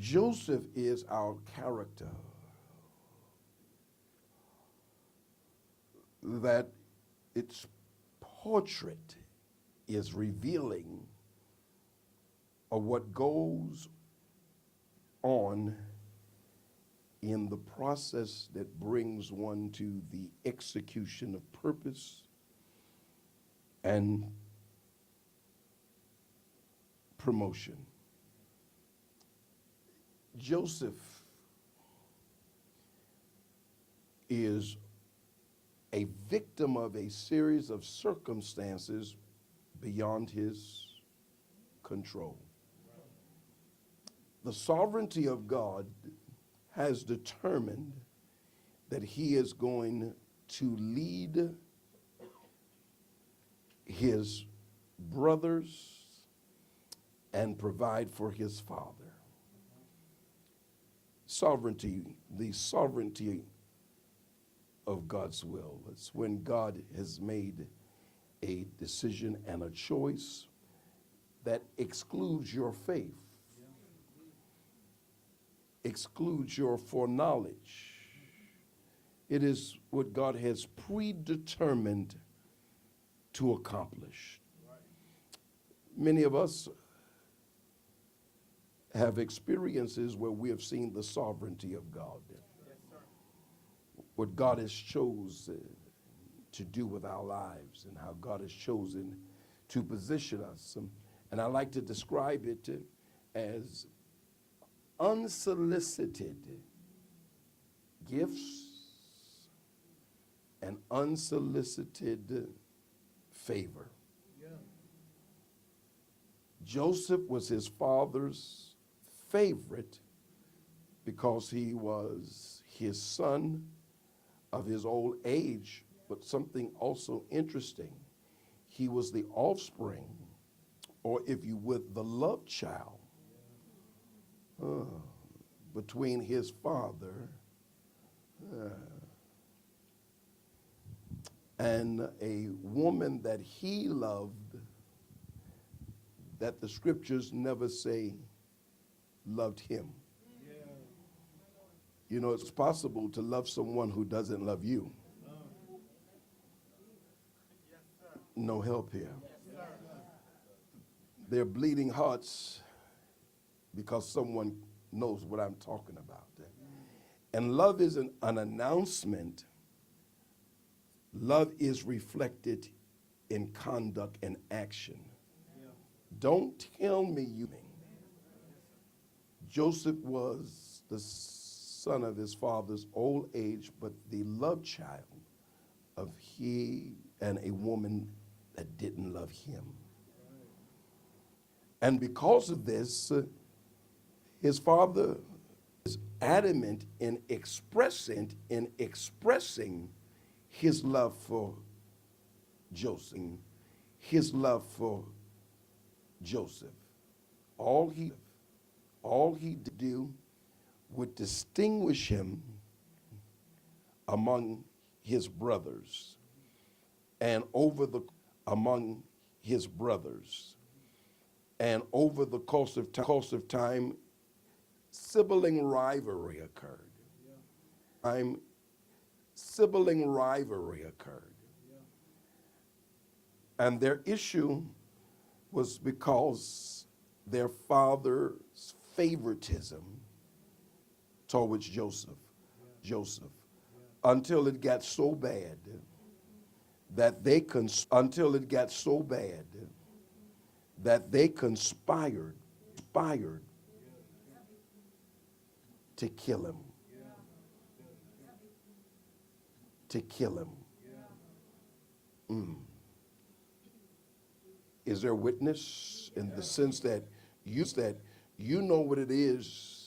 Joseph is our character that its portrait is revealing of what goes on in the process that brings one to the execution of purpose and promotion. Joseph is a victim of a series of circumstances beyond his control. The sovereignty of God has determined that he is going to lead his brothers and provide for his father. Sovereignty, the sovereignty of God's will. It's when God has made a decision and a choice that excludes your faith, excludes your foreknowledge. It is what God has predetermined to accomplish. Many of us have experiences where we have seen the sovereignty of God. What God has chosen to do with our lives and how God has chosen to position us. And I like to describe it as unsolicited gifts and unsolicited favor. Yeah. Joseph was his father's favorite because he was his son of his old age, but something also interesting, he was the offspring, or if you would, the love child between his father and a woman that he loved, that the scriptures never say loved him. You know, it's possible to love someone who doesn't love you. No help here. They're bleeding hearts because someone knows what I'm talking about. And love is an announcement. Love is reflected in conduct and action. Don't tell me you. Joseph was the son of his father's old age, but the love child of he and a woman that didn't love him. And because of this, his father is adamant in expressing his love for Joseph. His love for Joseph. All he did do would distinguish him among his brothers and over the course of time, sibling rivalry occurred. Sibling rivalry occurred. And their issue was because their father's favoritism towards Joseph, until it got so bad that they conspired to kill him. Is there witness in the sense that you know what it is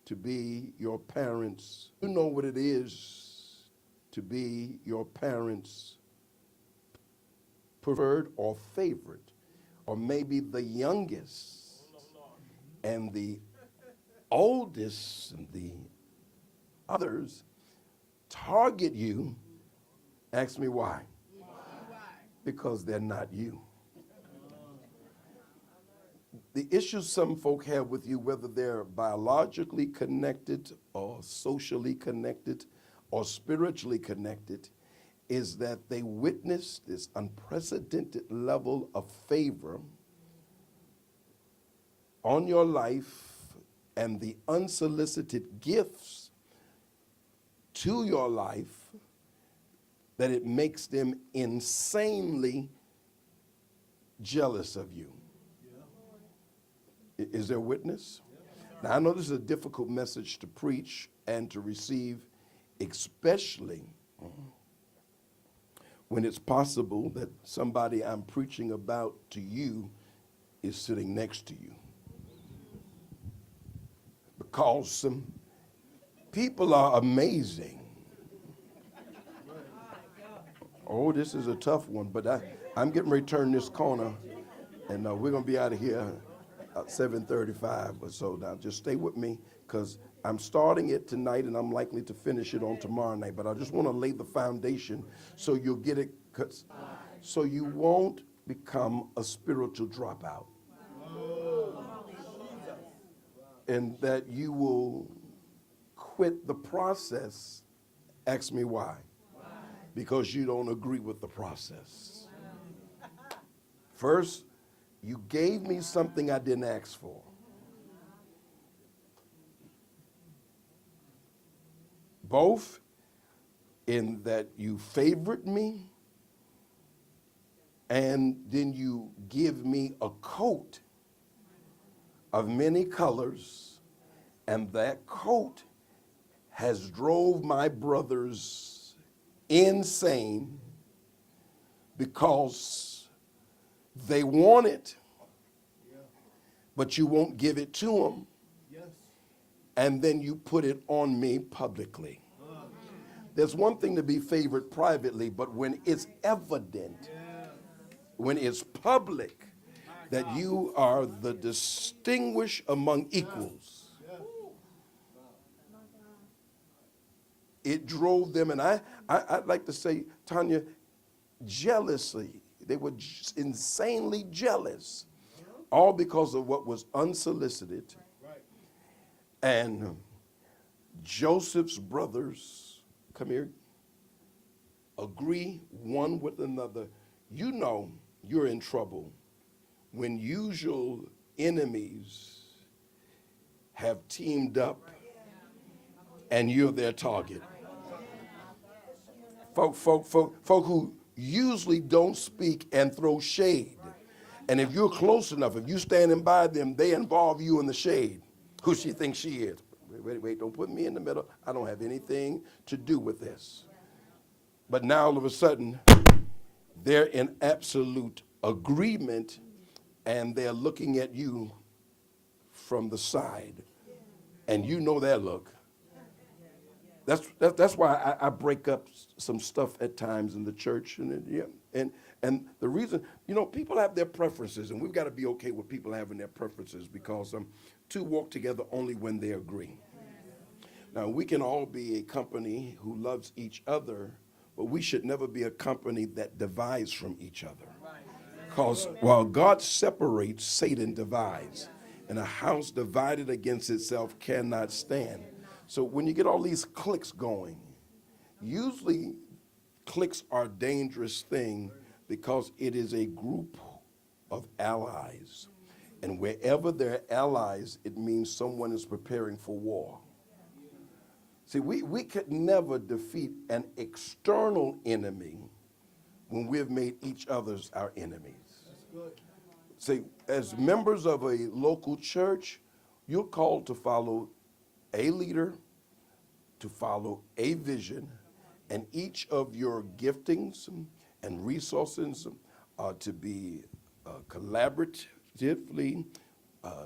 to be your parents? You know what it is to be your parents' preferred or favorite, or maybe the youngest and the oldest and the others target you. Ask me why. Because they're not you. the issues some folk have with you, whether they're biologically connected or socially connected or spiritually connected, is that they witness this unprecedented level of favor on your life and the unsolicited gifts to your life that it makes them insanely jealous of you. Is there witness? Now, I know this is a difficult message to preach and to receive, especially when it's possible that somebody I'm preaching about to you is sitting next to you. Because some people are amazing. Oh, this is a tough one, but I'm getting ready to turn this corner, and we're going to be out of here at 7:35 or so. Now, just stay with me, because I'm starting it tonight, and I'm likely to finish it on tomorrow night. But I just want to lay the foundation so you'll get it, so you won't become a spiritual dropout. And that you will quit the process. Ask me why. Because you don't agree with the process. First, you gave me something I didn't ask for. Both in that you favored me, and then you give me a coat of many colors, and that coat has drove my brothers insane because they want it, but you won't give it to them, and then you put it on me publicly. There's one thing to be favored privately, but when it's evident, when it's public, that you are the distinguished among equals, it drove them, and I'd like to say, Tanya, jealousy. They were insanely jealous, all because of what was unsolicited. And Joseph's brothers, come here, agree one with another. You know you're in trouble when usual enemies have teamed up and you're their target. Folk who usually don't speak and throw shade. And if you're close enough, if you're standing by them, they involve you in the shade. Who she thinks she is. Wait, don't put me in the middle. I don't have anything to do with this. But now all of a sudden, they're in absolute agreement, and they're looking at you from the side. And you know that look. That's why I break up some stuff at times in the church. And the reason, people have their preferences, and we've got to be okay with people having their preferences, because two walk together only when they agree. Now, we can all be a company who loves each other, but we should never be a company that divides from each other. Because while God separates, Satan divides. And a house divided against itself cannot stand. So when you get all these cliques going, usually cliques are a dangerous thing because it is a group of allies. And wherever there are allies, it means someone is preparing for war. See, we could never defeat an external enemy when we've made each other's our enemies. That's good. See, as members of a local church, you're called to follow a leader, to follow a vision, and each of your giftings and resources are to be collaboratively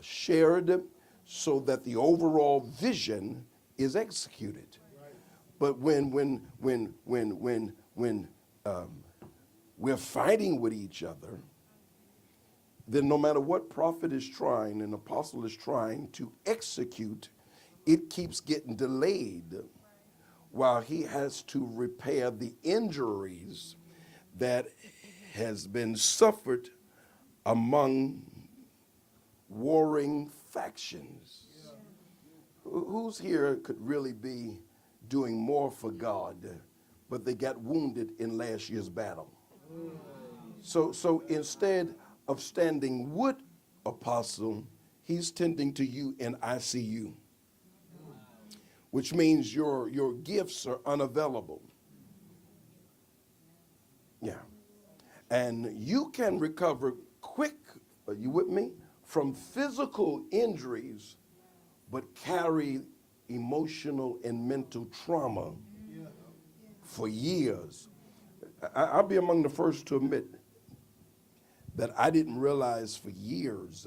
shared so that the overall vision is executed. But when we're fighting with each other, then no matter what prophet is trying and apostle is trying to execute, it keeps getting delayed while he has to repair the injuries that has been suffered among warring factions. Who's here could really be doing more for God, but they got wounded in last year's battle? So instead of standing with Apostle, he's tending to you in ICU, which means your gifts are unavailable. Yeah. And you can recover quick, are you with me, from physical injuries, but carry emotional and mental trauma for years. I'll be among the first to admit that I didn't realize for years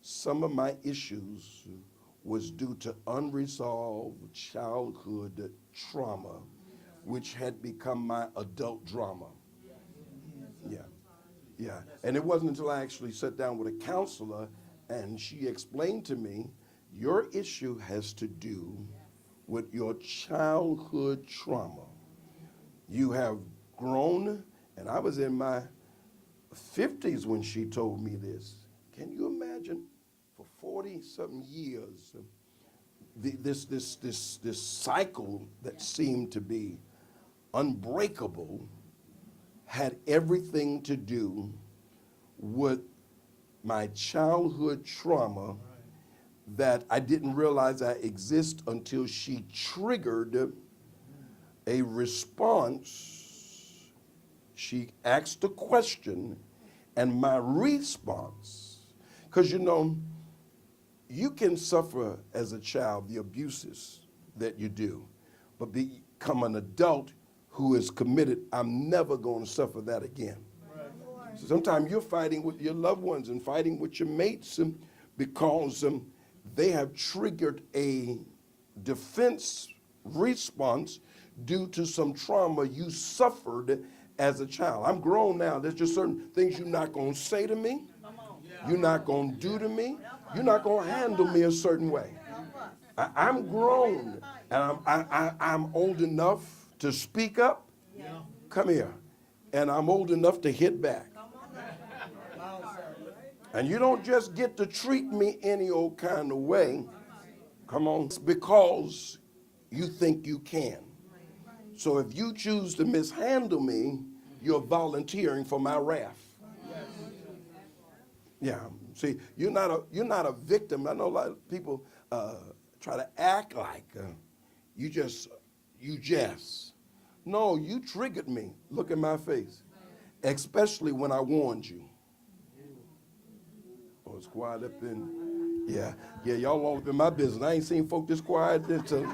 some of my issues was due to unresolved childhood trauma, which had become my adult drama. Yeah, yeah. And it wasn't until I actually sat down with a counselor and she explained to me, your issue has to do with your childhood trauma. You have grown, and I was in my 50s when she told me this. Can you imagine for 40-something years, this cycle that seemed to be unbreakable had everything to do with my childhood trauma that I didn't realize I exist until she triggered a response. She asked a question, and my response, because you can suffer as a child the abuses that you do, but become an adult who is committed, I'm never going to suffer that again. Right. So sometimes you're fighting with your loved ones and fighting with your mates because they have triggered a defense response due to some trauma you suffered as a child. I'm grown now. There's just certain things you're not going to say to me. You're not going to do to me. You're not going to handle me a certain way. I'm grown, and I'm old enough to speak up. Come here. And I'm old enough to hit back. And you don't just get to treat me any old kind of way. Come on. It's because you think you can. So if you choose to mishandle me, you're volunteering for my wrath. Yeah. See, you're not a victim. I know a lot of people try to act like you just. No, you triggered me. Look at my face. Especially when I warned you. Oh, it's quiet up in. Yeah, y'all all up in my business. I ain't seen folk this quiet until,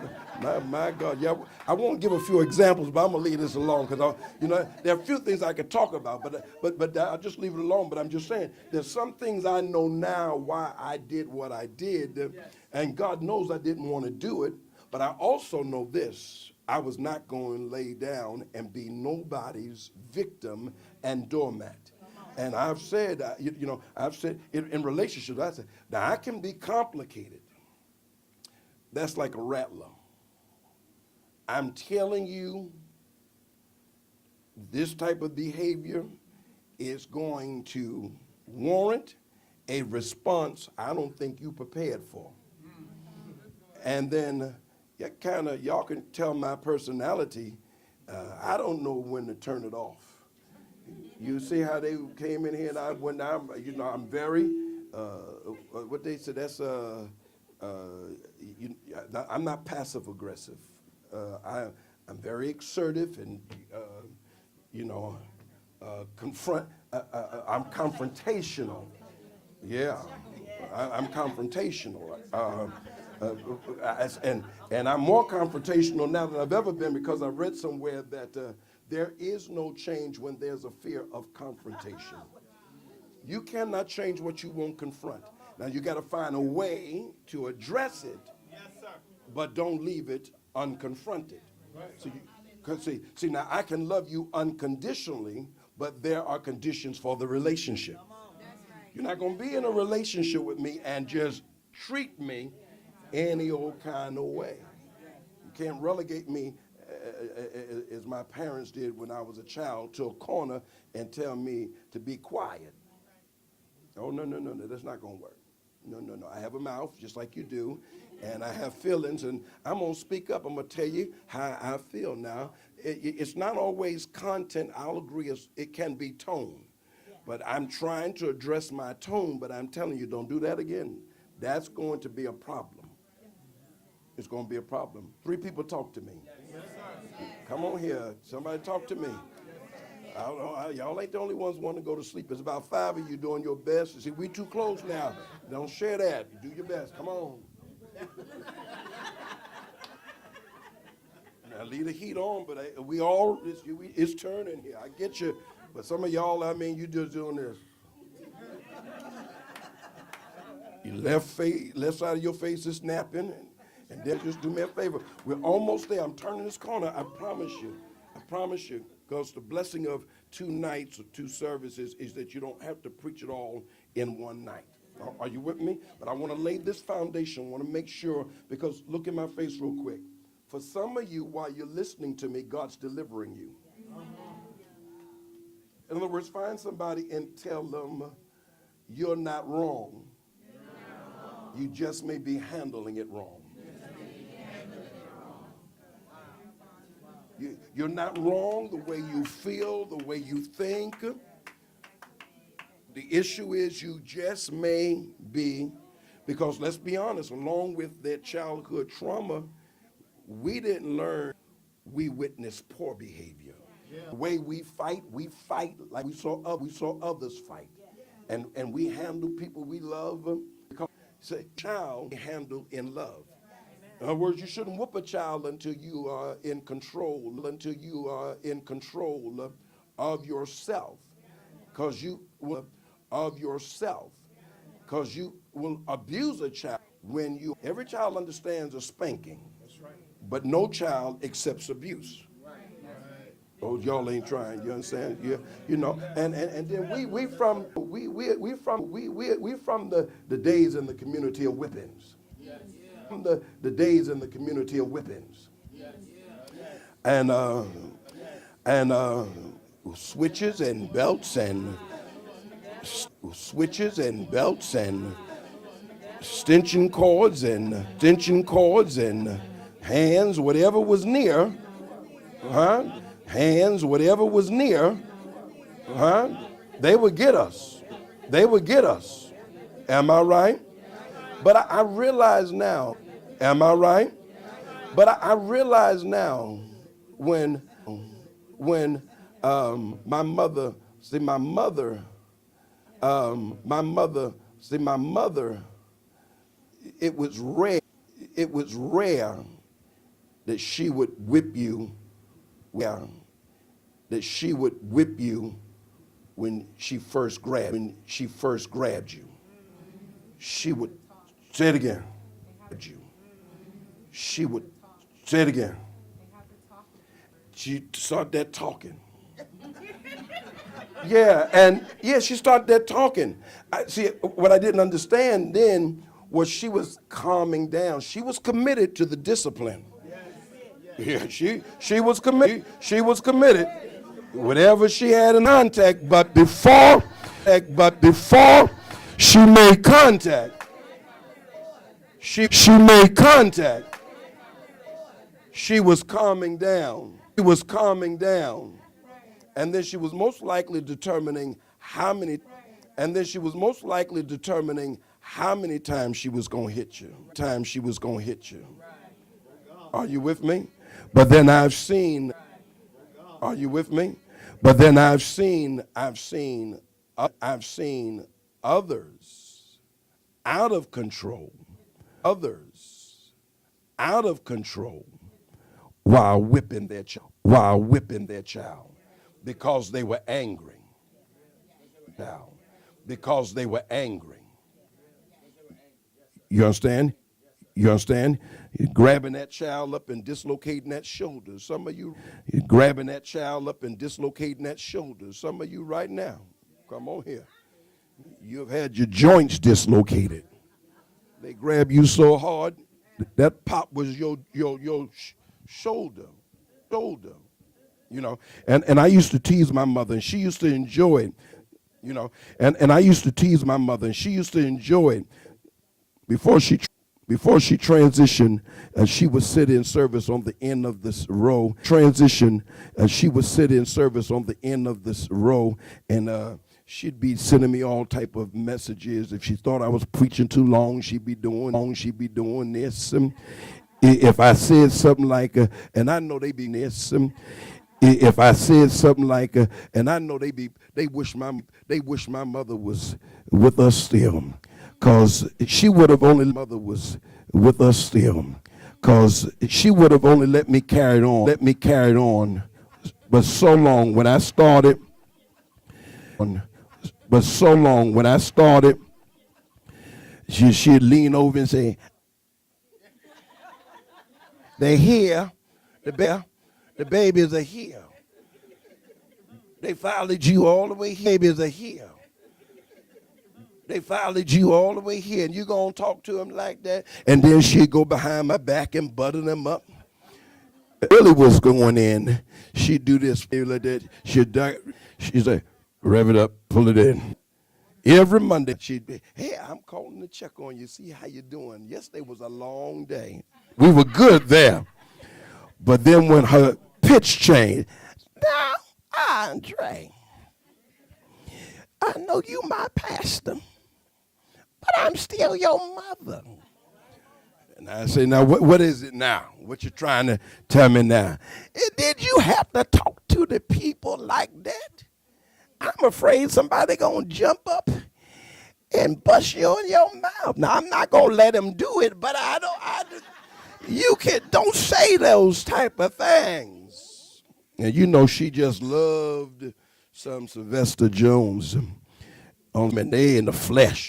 my God. Yeah, I won't give a few examples, but I'm gonna leave this alone because there are a few things I could talk about, but I'll just leave it alone. But I'm just saying, there's some things I know now why I did what I did, and God knows I didn't want to do it. But I also know this: I was not going to lay down and be nobody's victim and doormat. And I've said, I've said in relationships, I said, now I can be complicated. That's like a rattler. I'm telling you, this type of behavior is going to warrant a response I don't think you prepared for. And then y'all can tell my personality, I don't know when to turn it off. You see how they came in here, and I'm very, what they said, that's, I'm not passive aggressive. I'm very assertive and, I'm confrontational. Yeah, I'm confrontational. And I'm more confrontational now than I've ever been because I read somewhere that there is no change when there's a fear of confrontation. You cannot change what you won't confront. Now you got to find a way to address it, but don't leave it unconfronted. So see, now I can love you unconditionally, but there are conditions for the relationship. You're not going to be in a relationship with me and just treat me any old kind of way. You can't relegate me as my parents did when I was a child to a corner and tell me to be quiet. Oh, no, that's not going to work. No, no, no. I have a mouth just like you do, and I have feelings, and I'm going to speak up. I'm going to tell you how I feel now. It's not always content. I'll agree it can be tone. But I'm trying to address my tone, but I'm telling you, don't do that again. That's going to be a problem. It's going to be a problem. 3 people talk to me. Come on here. Somebody talk to me. I don't know, y'all ain't the only ones wanting to go to sleep. There's about 5 of you doing your best. You see, we too close now. Don't share that. Do your best. Come on. Now leave the heat on, but it's turning here. I get you. But some of y'all, I mean, you just doing this. Your left side of your face is snapping, and then just do me a favor. We're almost there. I'm turning this corner. I promise you. I promise you. Because the blessing of 2 nights or 2 services is that you don't have to preach it all in one night. Are you with me? But I want to lay this foundation. I want to make sure, because look in my face real quick. For some of you, while you're listening to me, God's delivering you. In other words, find somebody and tell them, you're not wrong. You just may be handling it wrong. You're not wrong the way you feel, the way you think. The issue is you just may be, because let's be honest, along with that childhood trauma, we didn't learn, we witnessed poor behavior. The way we fight like we saw others fight. And we handle people we love because say child handled in love. In other words, you shouldn't whoop a child until you are in control, of yourself. Because you will abuse a child when every child understands a spanking. But no child accepts abuse. Oh, y'all ain't trying. You understand? Yeah, you know. And then we from the days in the community of whippings. From the days in the community of whippings. And switches and belts and extension cords and hands, whatever was near, they would get us. Am I right? But I realize now, am I right? But I realize now when my mother, it was rare that she would whip you, when she first grabbed you. She would say it again. She would say it again. She started that talking. She started that talking. What I didn't understand then was she was calming down. She was committed to the discipline. Yeah, she was committed. Whatever she had in contact, but before she made contact, she was calming down. And then she was most likely determining how many times she was going to hit you. Are you with me? But then I've seen, are you with me? But then I've seen others out of control, while whipping their child, because they were angry. You understand? You're grabbing that child up and dislocating that shoulder. Some of you grabbing that child up and dislocating that shoulder. Some of you right now, come on here. You've had your joints dislocated. They grab you so hard that pop was your shoulder. You know, and I used to tease my mother, and she used to enjoy it. You know, and I used to tease my mother, and she used to enjoy it. before she transitioned, she would sit in service on the end of this row. She would sit in service on the end of this row, and she'd be sending me all type of messages. If she thought I was preaching too long, she'd be doing this. If I said something like, and I know they be this. If I said something like, and I know they wish my mother was with us still, cause she would have only let me carry on, but so long when I started, she'd lean over and say, "They're here, the babies are here. They followed you all the way here. Babies are here. They followed you all the way here, and you gonna talk to them like that?" And then she'd go behind my back and butter them up. Really was going in. She'd do this, like that. She'd say, "Rev it up, pull it in." Every Monday, she'd be, "Hey, I'm calling to check on you, see how you doing. Yesterday was a long day." We were good there. But then when her pitch changed, "Now, Andre, I know you my pastor, but I'm still your mother." And I say, "Now, what is it now? What you trying to tell me now? Did you have to talk to the people like that? I'm afraid somebody gonna jump up and bust you in your mouth." Now, I'm not gonna let him do it, but don't say those type of things. And you know, she just loved some Sylvester Jones, and they in the flesh.